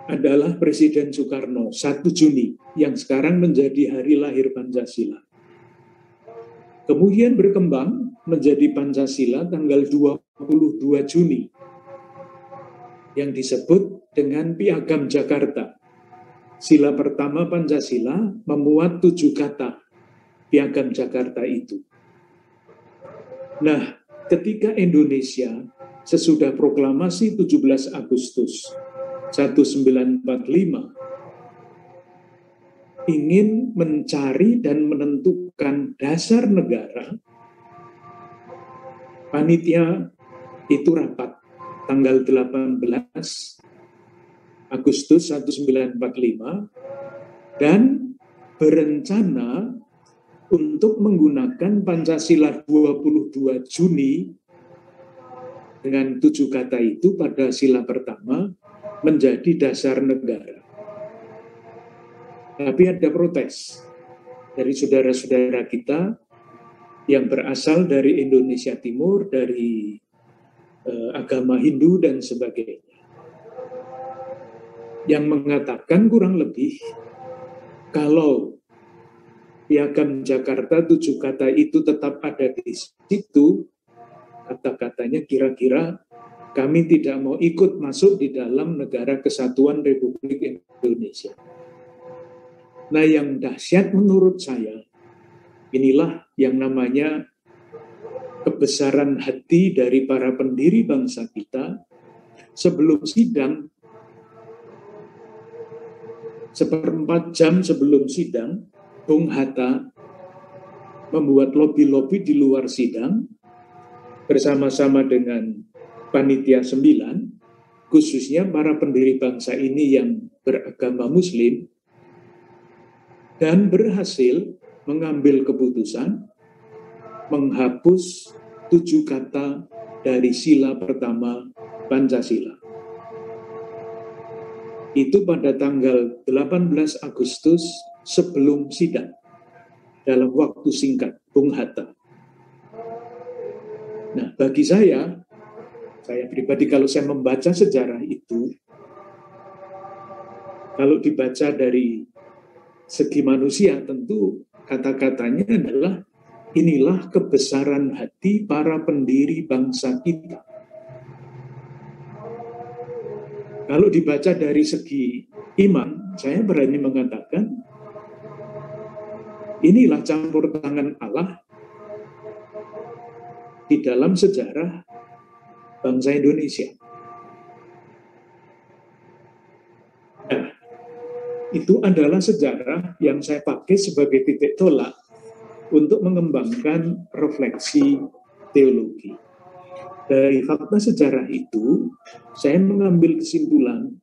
adalah Presiden Soekarno, 1 Juni, yang sekarang menjadi hari lahir Pancasila. Kemudian berkembang menjadi Pancasila tanggal 22 Juni, yang disebut dengan Piagam Jakarta. Sila pertama Pancasila memuat 7 kata Piagam Jakarta itu. Nah, ketika Indonesia sesudah proklamasi 17 Agustus 1945 ingin mencari dan menentukan dasar negara, panitia itu rapat tanggal 18 Agustus 1945 dan berencana untuk menggunakan Pancasila 22 Juni dengan 7 kata itu pada sila pertama menjadi dasar negara. Tapi ada protes dari saudara-saudara kita yang berasal dari Indonesia Timur, dari agama Hindu dan sebagainya, yang mengatakan kurang lebih kalau Piagam Jakarta 7 kata itu tetap ada di situ, kata-katanya kira-kira kami tidak mau ikut masuk di dalam Negara Kesatuan Republik Indonesia. Nah, yang dahsyat menurut saya, inilah yang namanya kebesaran hati dari para pendiri bangsa kita. Sebelum sidang, 1/4 jam sebelum sidang, Bung Hatta membuat lobi-lobi di luar sidang bersama-sama dengan panitia 9, khususnya para pendiri bangsa ini yang beragama Muslim, dan berhasil mengambil keputusan menghapus 7 kata dari sila pertama Pancasila. Itu pada tanggal 18 Agustus sebelum sidang, dalam waktu singkat, Bung Hatta. Nah, bagi saya pribadi kalau saya membaca sejarah itu, kalau dibaca dari segi manusia, tentu kata-katanya adalah inilah kebesaran hati para pendiri bangsa kita. Kalau dibaca dari segi iman, saya berani mengatakan inilah campur tangan Allah di dalam sejarah bangsa Indonesia. Nah, itu adalah sejarah yang saya pakai sebagai titik tolak untuk mengembangkan refleksi teologi. Dari fakta sejarah itu, saya mengambil kesimpulan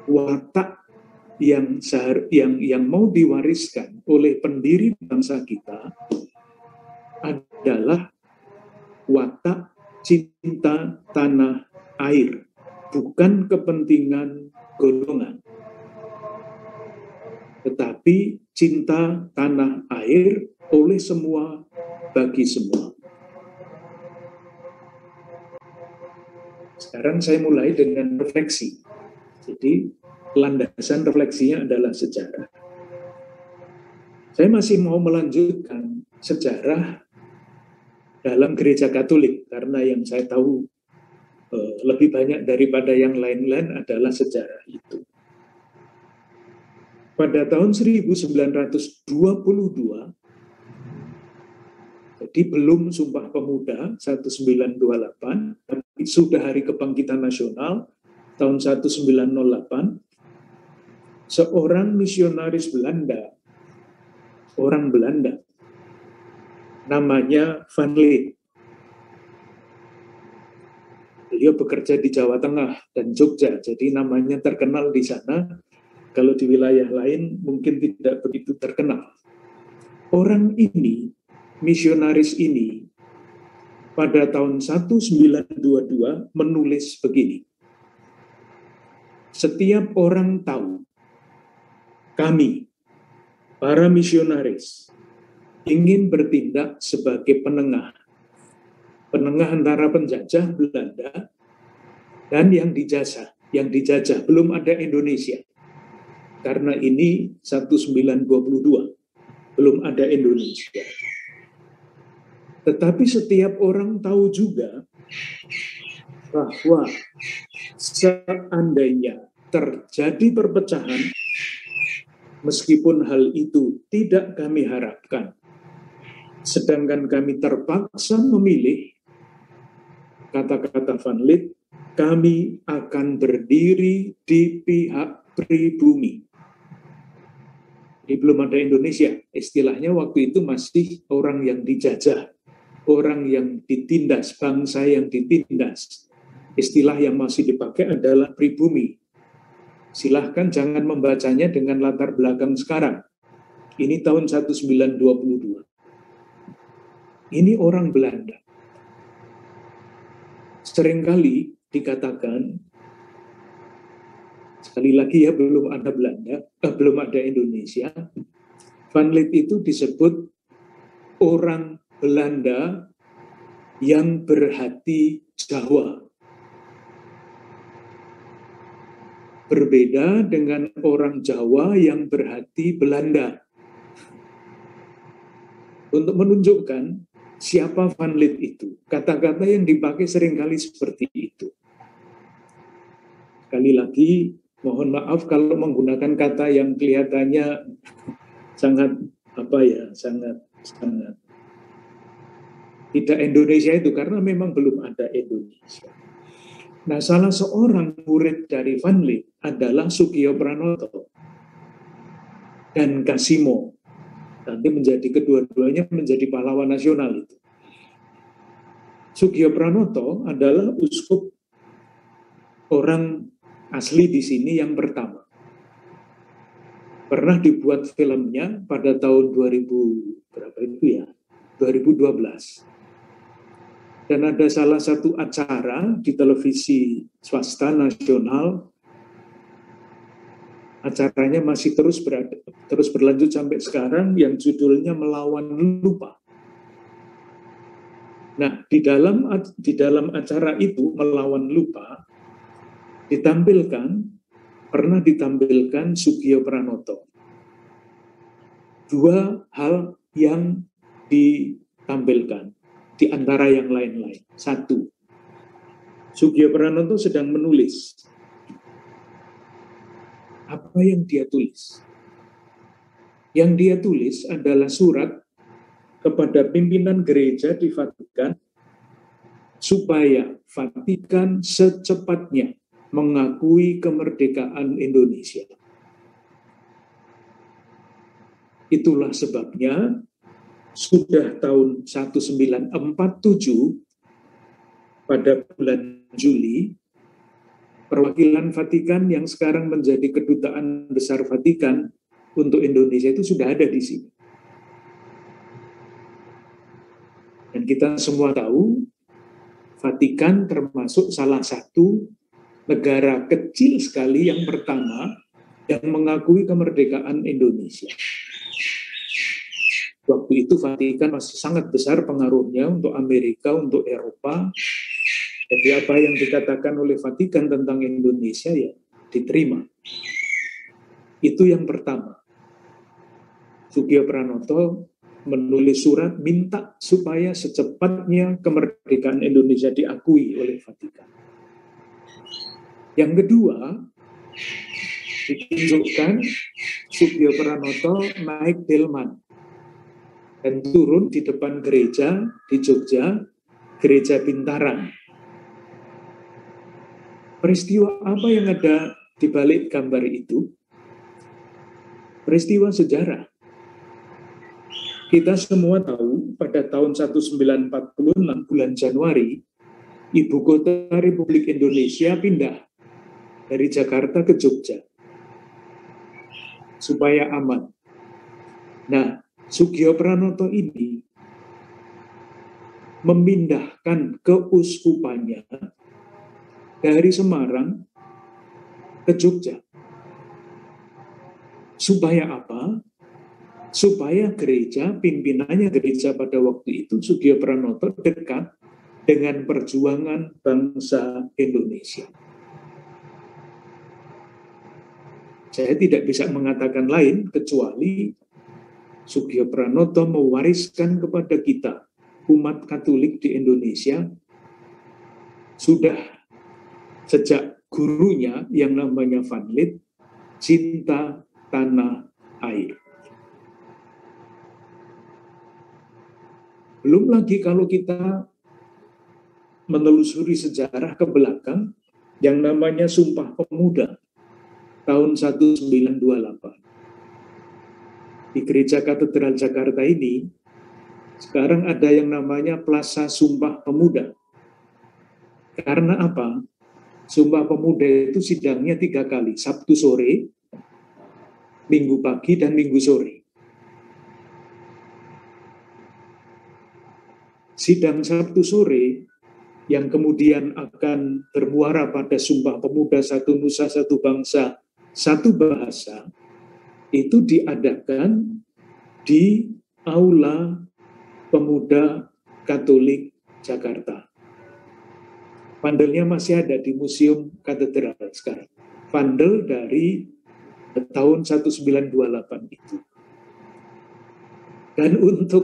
watak yang mau diwariskan oleh pendiri bangsa kita adalah watak cinta tanah air, bukan kepentingan golongan, tetapi cinta tanah air oleh semua, bagi semua. Sekarang saya mulai dengan refleksi. Jadi, landasan refleksinya adalah sejarah. Saya masih mau melanjutkan sejarah dalam gereja Katolik, karena yang saya tahu lebih banyak daripada yang lain-lain adalah sejarah itu. Pada tahun 1922, jadi belum Sumpah Pemuda 1928, tapi sudah Hari Kebangkitan Nasional tahun 1908, seorang misionaris Belanda, orang Belanda, namanya Van Lith. Beliau bekerja di Jawa Tengah dan Jogja, jadi namanya terkenal di sana. Kalau di wilayah lain mungkin tidak begitu terkenal. Orang ini, misionaris ini, pada tahun 1922 menulis begini. Setiap orang tahu, kami, para misionaris, ingin bertindak sebagai penengah antara penjajah Belanda dan yang dijajah. Belum ada Indonesia. Karena ini 1922, belum ada Indonesia. Tetapi setiap orang tahu juga bahwa seandainya terjadi perpecahan, meskipun hal itu tidak kami harapkan, sedangkan kami terpaksa memilih, kata-kata Van Lith, kami akan berdiri di pihak pribumi. Ini belum ada Indonesia. Istilahnya waktu itu masih orang yang dijajah, orang yang ditindas, bangsa yang ditindas. Istilah yang masih dipakai adalah pribumi. Silahkan jangan membacanya dengan latar belakang sekarang. Ini tahun 1922. Ini orang Belanda. Seringkali dikatakan, sekali lagi ya, belum ada Belanda, belum ada Indonesia. Van Lith itu disebut orang Belanda yang berhati Jawa. Berbeda dengan orang Jawa yang berhati Belanda. Untuk menunjukkan siapa Van Lith itu, kata-kata yang dipakai seringkali seperti itu. Sekali lagi, mohon maaf kalau menggunakan kata yang kelihatannya sangat sangat tidak Indonesia itu, karena memang belum ada Indonesia. Nah, salah seorang murid dari Van Lith adalah Soegija Pranoto dan Kasimo. Nanti kedua-duanya menjadi pahlawan nasional itu. Soegija Pranoto adalah uskup orang asli di sini yang pertama. Pernah dibuat filmnya pada tahun 2012. Dan ada salah satu acara di televisi swasta nasional. Acaranya masih terus berlanjut sampai sekarang, yang judulnya Melawan Lupa. Nah, di dalam acara itu melawan lupa pernah ditampilkan Soegija Pranoto. Dua hal yang ditampilkan di antara yang lain-lain. Satu, Soegija Pranoto sedang menulis. Apa yang dia tulis? Yang dia tulis adalah surat kepada pimpinan gereja di Vatikan supaya Vatikan secepatnya mengakui kemerdekaan Indonesia. Itulah sebabnya sudah tahun 1947 pada bulan Juli, perwakilan Vatikan yang sekarang menjadi kedutaan besar Vatikan untuk Indonesia itu sudah ada di sini. Dan kita semua tahu, Vatikan termasuk salah satu negara kecil sekali yang pertama yang mengakui kemerdekaan Indonesia. Waktu itu Vatikan masih sangat besar pengaruhnya untuk Amerika, untuk Eropa. Jadi apa yang dikatakan oleh Vatikan tentang Indonesia ya diterima. Itu yang pertama. Soegija Pranoto menulis surat minta supaya secepatnya kemerdekaan Indonesia diakui oleh Vatikan. Yang kedua, ditunjukkan Soegija Pranoto naik delman dan turun di depan gereja di Jogja, Gereja Bintaran. Peristiwa apa yang ada di balik gambar itu? Peristiwa sejarah. Kita semua tahu pada tahun 1946 bulan Januari, ibu kota Republik Indonesia pindah dari Jakarta ke Jogja supaya aman. Nah, Soegija Pranoto ini memindahkan keuskupannya dari Semarang ke Jogja. Supaya apa? Supaya pimpinannya gereja pada waktu itu, Soegija Pranoto, dekat dengan perjuangan bangsa Indonesia. Saya tidak bisa mengatakan lain kecuali Soegija Pranoto mewariskan kepada kita, umat Katolik di Indonesia, sudah sejak gurunya yang namanya Van Lith, cinta tanah air. Belum lagi kalau kita menelusuri sejarah ke belakang yang namanya Sumpah Pemuda tahun 1928. Di Gereja Katedral Jakarta ini sekarang ada yang namanya Plaza Sumpah Pemuda. Karena apa? Sumpah Pemuda itu sidangnya 3 kali, Sabtu sore, Minggu pagi, dan Minggu sore. Sidang Sabtu sore yang kemudian akan bermuara pada Sumpah Pemuda Satu Nusa, Satu Bangsa, Satu Bahasa, itu diadakan di Aula Pemuda Katolik Jakarta. Pandelnya masih ada di Museum Katedral sekarang. Pandel dari tahun 1928 itu. Dan untuk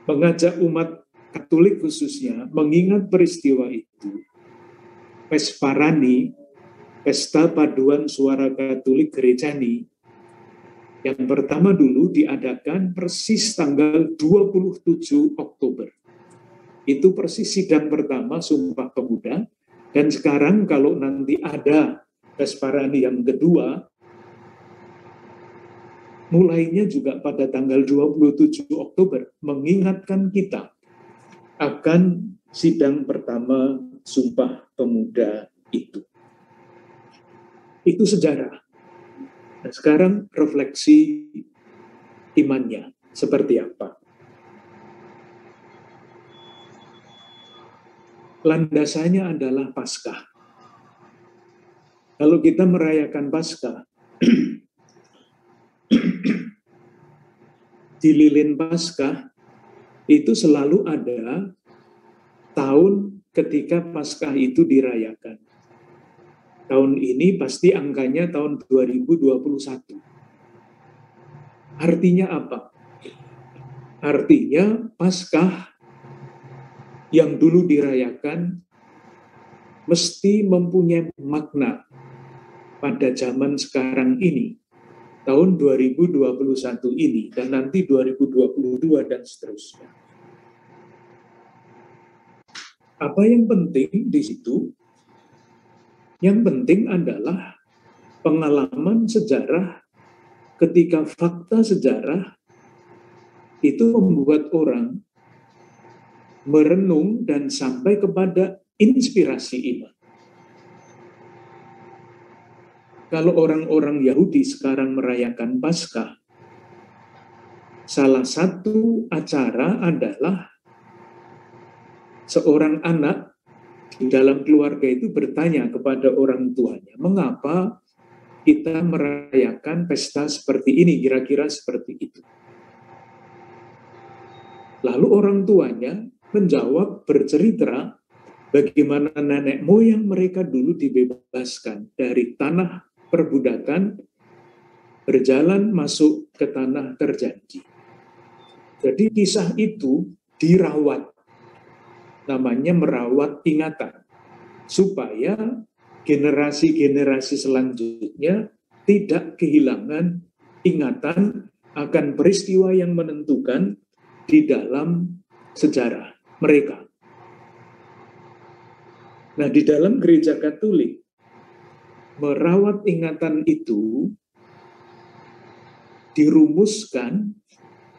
mengajak umat Katolik khususnya mengingat peristiwa itu, Pesparani, Pesta Paduan Suara Katolik Gerejani, yang pertama dulu diadakan persis tanggal 27 Oktober. Itu persis sidang pertama Sumpah Pemuda, dan sekarang kalau nanti ada Pesparani yang kedua, mulainya juga pada tanggal 27 Oktober, mengingatkan kita akan sidang pertama Sumpah Pemuda itu. Itu sejarah. Nah, sekarang refleksi imannya seperti apa? Landasannya adalah Paskah. Kalau kita merayakan Paskah, di lilin Paskah itu selalu ada tahun ketika Paskah itu dirayakan. Tahun ini pasti angkanya tahun 2021. Artinya apa? Artinya Paskah yang dulu dirayakan mesti mempunyai makna pada zaman sekarang ini, tahun 2021 ini, dan nanti 2022 dan seterusnya. Apa yang penting di situ? Yang penting adalah pengalaman sejarah ketika fakta sejarah itu membuat orang merenung dan sampai kepada inspirasi iman. Kalau orang-orang Yahudi sekarang merayakan Paskah, salah satu acara adalah seorang anak di dalam keluarga itu bertanya kepada orang tuanya, mengapa kita merayakan pesta seperti ini, kira-kira seperti itu. Lalu orang tuanya menjawab, bercerita bagaimana nenek moyang mereka dulu dibebaskan dari tanah perbudakan, berjalan masuk ke tanah terjanji. Jadi kisah itu dirawat, namanya merawat ingatan, supaya generasi-generasi selanjutnya tidak kehilangan ingatan akan peristiwa yang menentukan di dalam sejarah mereka. Nah, di dalam gereja Katolik, merawat ingatan itu dirumuskan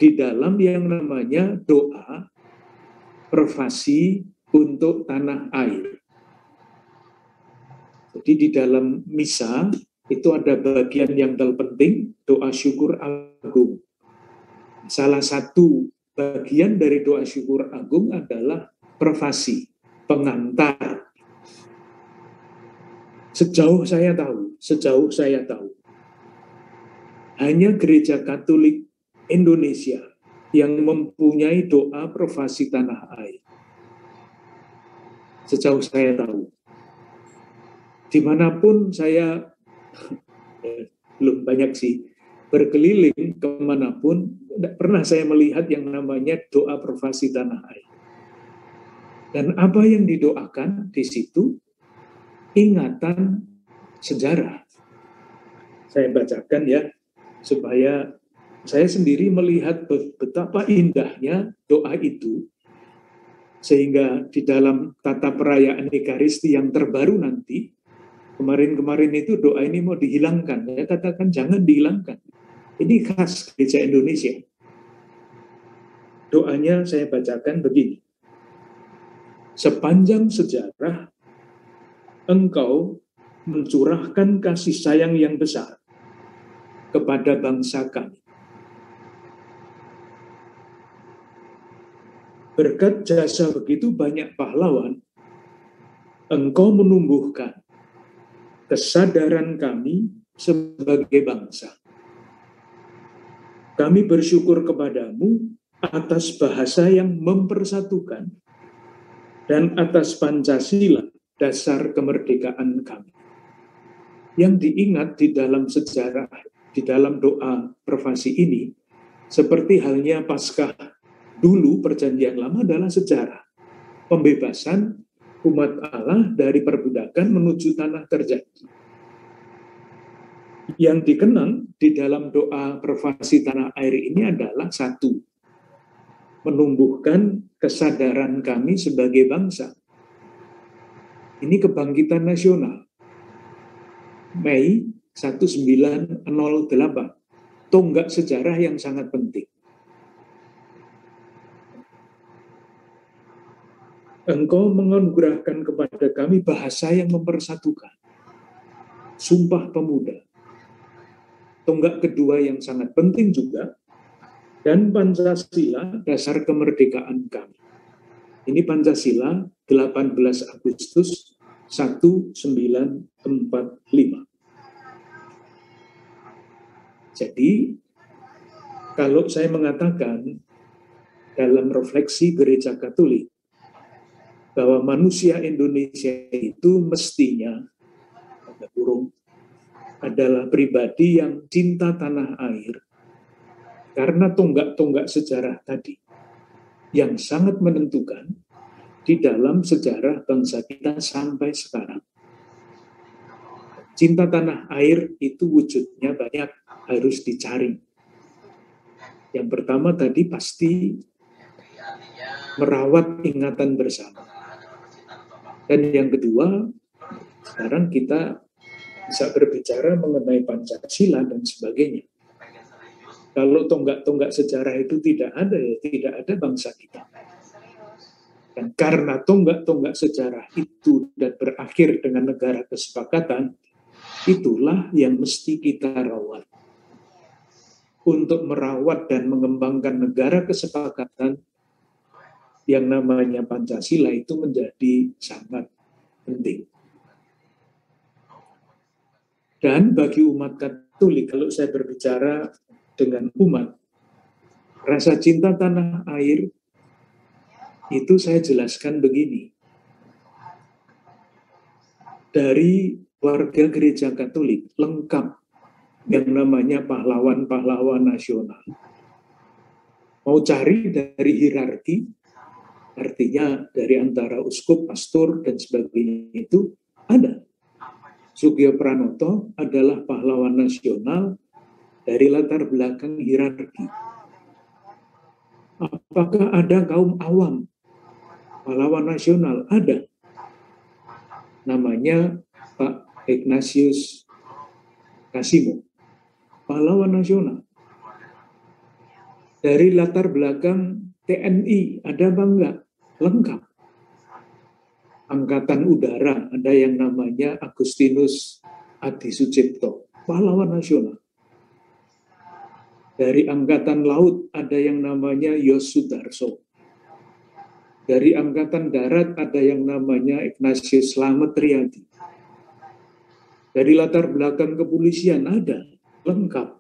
di dalam yang namanya doa privasi untuk tanah air. Jadi di dalam misa itu ada bagian yang terpenting, doa syukur agung. Salah satu bagian dari doa syukur agung adalah privasi, pengantar. Sejauh saya tahu, hanya gereja Katolik Indonesia yang mempunyai doa privasi tanah air. Sejauh saya tahu. Dimanapun saya, belum banyak sih, berkeliling kemanapun, tidak pernah saya melihat yang namanya doa privasi tanah air. Dan apa yang didoakan di situ? Ingatan sejarah. Saya bacakan ya, supaya saya sendiri melihat betapa indahnya doa itu, sehingga di dalam tata perayaan Ekaristi yang terbaru nanti, kemarin-kemarin itu doa ini mau dihilangkan. Saya katakan jangan dihilangkan. Ini khas gereja Indonesia. Doanya saya bacakan begini. Sepanjang sejarah, Engkau mencurahkan kasih sayang yang besar kepada bangsa kami. Berkat jasa begitu banyak pahlawan, Engkau menumbuhkan kesadaran kami sebagai bangsa. Kami bersyukur kepadamu atas bahasa yang mempersatukan dan atas Pancasila, dasar kemerdekaan kami. Yang diingat di dalam sejarah, di dalam doa privasi ini, seperti halnya Paskah dulu Perjanjian Lama adalah sejarah pembebasan umat Allah dari perbudakan menuju tanah terjanji. Yang dikenang di dalam doa privasi tanah air ini adalah satu, menumbuhkan kesadaran kami sebagai bangsa. Ini kebangkitan nasional. Mei 1908. Tonggak sejarah yang sangat penting. Engkau menganugerahkan kepada kami bahasa yang mempersatukan. Sumpah Pemuda. Tonggak kedua yang sangat penting juga. Dan Pancasila, dasar kemerdekaan kami. Ini Pancasila 18 Agustus 1945. Jadi, kalau saya mengatakan dalam refleksi Gereja Katolik bahwa manusia Indonesia itu mestinya adalah pribadi yang cinta tanah air karena tonggak-tonggak sejarah tadi yang sangat menentukan di dalam sejarah bangsa kita sampai sekarang. Cinta tanah air itu wujudnya banyak, harus dicari. Yang pertama tadi pasti merawat ingatan bersama. Dan yang kedua, sekarang kita bisa berbicara mengenai Pancasila dan sebagainya. Kalau tonggak-tonggak sejarah itu tidak ada, ya tidak ada bangsa kita. Dan karena tonggak-tonggak sejarah itu dan berakhir dengan negara kesepakatan, itulah yang mesti kita rawat. Untuk merawat dan mengembangkan negara kesepakatan, yang namanya Pancasila itu menjadi sangat penting. Dan bagi umat Katolik, kalau saya berbicara dengan umat, rasa cinta tanah air itu saya jelaskan begini. Dari warga Gereja Katolik lengkap yang namanya pahlawan-pahlawan nasional. Mau cari dari hierarki, artinya dari antara uskup, pastor, dan sebagainya itu ada. Sugio Pranoto adalah pahlawan nasional dari latar belakang hierarki. Apakah ada kaum awam pahlawan nasional? Ada. Namanya Pak Ignatius Kasimo, pahlawan nasional. Dari latar belakang TNI ada apa enggak? Lengkap. Angkatan Udara ada yang namanya Agustinus Adi Sucipto, pahlawan nasional. Dari Angkatan Laut ada yang namanya Yos Sudarso. Dari Angkatan Darat ada yang namanya Ignatius Slamet Riyadi. Dari latar belakang kepolisian ada, lengkap,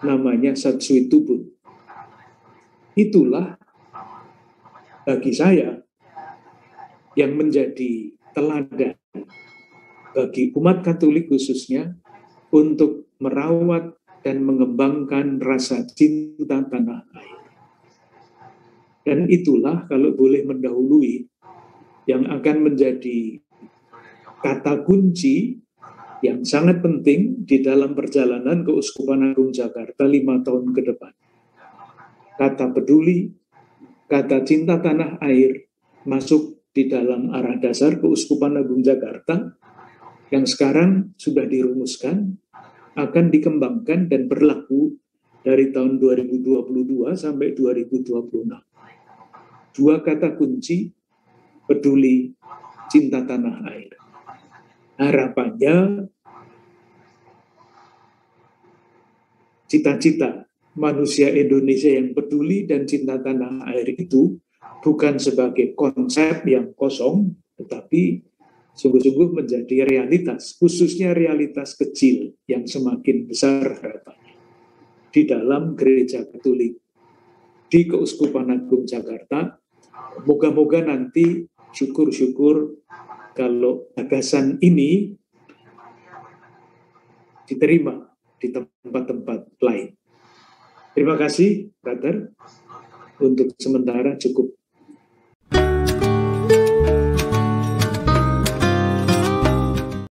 namanya Satsui Tubun. Itulah bagi saya yang menjadi teladan bagi umat Katolik khususnya untuk merawat dan mengembangkan rasa cinta tanah air. Dan itulah kalau boleh mendahului yang akan menjadi kata kunci yang sangat penting di dalam perjalanan Keuskupan Agung Jakarta 5 tahun ke depan. Kata peduli, kata cinta tanah air masuk di dalam arah dasar Keuskupan Agung Jakarta yang sekarang sudah dirumuskan, akan dikembangkan dan berlaku dari tahun 2022 sampai 2026. Dua kata kunci, peduli, cinta tanah air. Harapannya, cita-cita manusia Indonesia yang peduli dan cinta tanah air itu bukan sebagai konsep yang kosong, tetapi sungguh-sungguh menjadi realitas, khususnya realitas kecil yang semakin besar harapannya di dalam Gereja Katolik di Keuskupan Agung Jakarta. Moga-moga nanti syukur-syukur kalau gagasan ini diterima di tempat-tempat lain. Terima kasih, Brother. Untuk sementara cukup